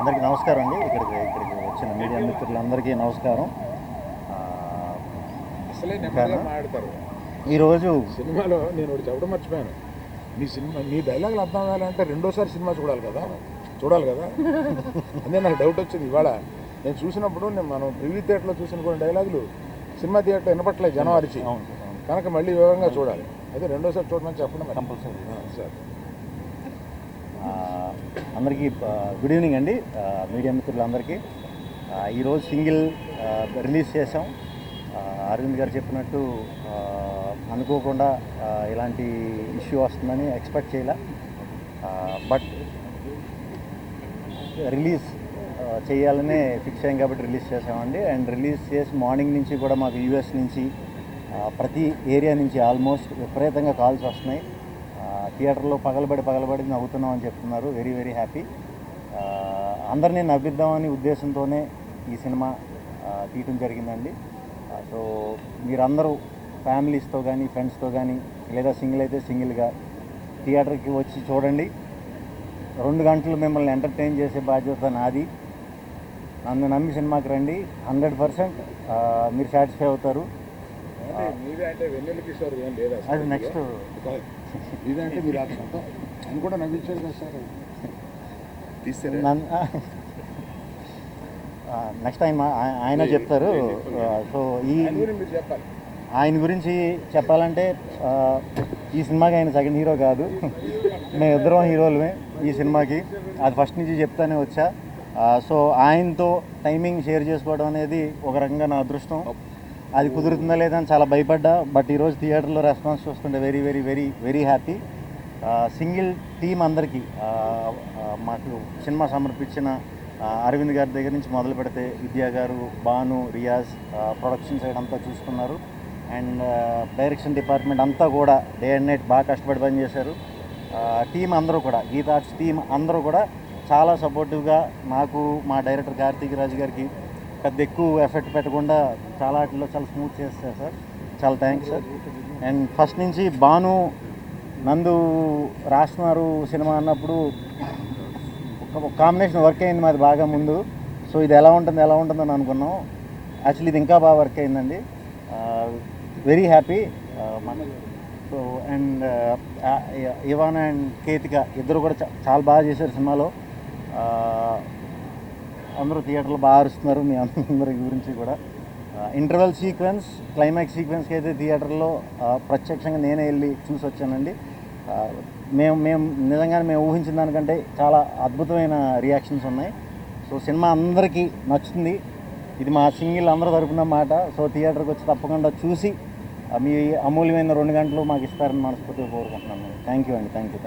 అందరికీ నమస్కారం అండి. ఇక్కడికి వచ్చిన మీడియా మిత్రులందరికీ నమస్కారం. అసలే నెమ్మదిగా మాట్లాడతారు. ఈరోజు సినిమాలో నేను ఒకటి చెప్పడం మర్చిపోయాను. మీ డైలాగులు అర్థం అవ్వాలంటే రెండోసారి సినిమా చూడాలి కదా. అదే నాకు డౌట్ వచ్చింది ఇవాళ. నేను చూసినప్పుడు మనం ప్రివ్యూ థియేటర్లో చూసిన కొన్ని డైలాగులు సినిమా థియేటర్ వినపట్లేదు జనం అరిచి, కనుక మళ్ళీ వివరంగా చూడాలి. అదే రెండోసారి చూడమని చెప్పడం కంపల్సరీ. సార్ అందరికీ గుడ్ ఈవినింగ్ అండి. మీడియా మిత్రులందరికీ ఈరోజు సింగిల్ రిలీజ్ చేసాం. అరవింద్ గారు చెప్పినట్టు అనుకోకుండా ఇలాంటి ఇష్యూ వస్తుందని ఎక్స్పెక్ట్ చేయలే. బట్ రిలీజ్ చేయాలనే ఫిక్స్ అయ్యాం కాబట్టి రిలీజ్ చేసామండి. అండ్ రిలీజ్ చేసి మార్నింగ్ నుంచి కూడా మాకు యూఎస్ నుంచి ప్రతి ఏరియా నుంచి ఆల్మోస్ట్ విపరీతంగా కాల్స్ వస్తున్నాయి. థియేటర్లో పగలబడి నవ్వుతున్నాం అని చెప్తున్నారు. Very very happy. అందరినీ నవ్విద్దామని ఉద్దేశంతోనే ఈ సినిమా తీయటం జరిగిందండి. సో మీరందరూ ఫ్యామిలీస్తో కానీ ఫ్రెండ్స్తో కానీ లేదా సింగిల్ అయితే సింగిల్గా థియేటర్కి వచ్చి చూడండి. 2 గంటలు మిమ్మల్ని ఎంటర్టైన్ చేసే బాధ్యత నాది. నన్ను నమ్మి సినిమాకి రండి. 100% మీరు సాటిస్ఫై అవుతారు. అది నెక్స్ట్ ఇదంటే మీరు అని కూడా నవ్వించారు కదా సార్. నెక్స్ట్ ఆయన చెప్తారు. సో ఆయన గురించి చెప్పాలంటే ఈ సినిమాకి ఆయన సెకండ్ హీరో కాదు, మేము ఇద్దరం హీరోలమే ఈ సినిమాకి. అది ఫస్ట్ నుంచి చెప్తానే వచ్చా. సో ఆయనతో టైమింగ్ షేర్ చేసుకోవడం అనేది ఒక రకంగా నా అదృష్టం. అది కుదురుతుందా లేదా అని చాలా భయపడ్డా. బట్ ఈరోజు థియేటర్లో రెస్పాన్స్ చూస్తుంటే very very very very happy. Single team అందరికీ మాకు సినిమా సమర్పించిన అరవింద్ గారి దగ్గర నుంచి మొదలు పెడితే విద్యా గారు, భాను, రియాజ్ ప్రొడక్షన్ సైడ్ అంతా చూసుకున్నారు. అండ్ డైరెక్షన్ డిపార్ట్మెంట్ అంతా కూడా డే అండ్ నైట్ బాగా కష్టపడి పనిచేశారు. టీం అందరూ కూడా, గీతా ఆర్ట్స్ టీం అందరూ కూడా చాలా సపోర్టివ్గా నాకు, మా డైరెక్టర్ కార్తీక్ రాజు గారికి పెద్ద ఎక్కువ ఎఫెక్ట్ పెట్టకుండా చాలా వాటిలో చాలా స్మూత్ చేస్తారు సార్. చాలా థ్యాంక్స్ సార్. అండ్ ఫస్ట్ నుంచి భాను, నందు రాస్తున్నారు సినిమా అన్నప్పుడు ఒక కాంబినేషన్ వర్క్ అయింది మాది బాగా ముందు. సో ఇది ఎలా ఉంటుందని అనుకున్నాం. యాక్చువల్లీ ఇది ఇంకా బాగా వర్క్ అయిందండి. Very happy. So and Ivan and Ketika ఇద్దరు కూడా చాలా బాగా చేశారు సినిమాలో. అందరూ థియేటర్లో బాగా అరుస్తున్నారు. మీ అందరి గురించి కూడా ఇంటర్వెల్ సీక్వెన్స్, క్లైమాక్స్ సీక్వెన్స్కి అయితే థియేటర్లో ప్రత్యక్షంగా నేనే వెళ్ళి చూసి వచ్చానండి. మేము నిజంగానే మేము ఊహించిన దానికంటే చాలా అద్భుతమైన రియాక్షన్స్ ఉన్నాయి. సో సినిమా అందరికీ నచ్చుతుంది. ఇది మా సింగిల్ అందరూ తరపున మాట. సో థియేటర్కి వచ్చి తప్పకుండా చూసి మీ అమూల్యమైన 2 గంటలు మాకు ఇస్తారని మనస్ఫూర్తిగా కోరుకుంటున్నాను. థ్యాంక్ యూ అండి. Thank you.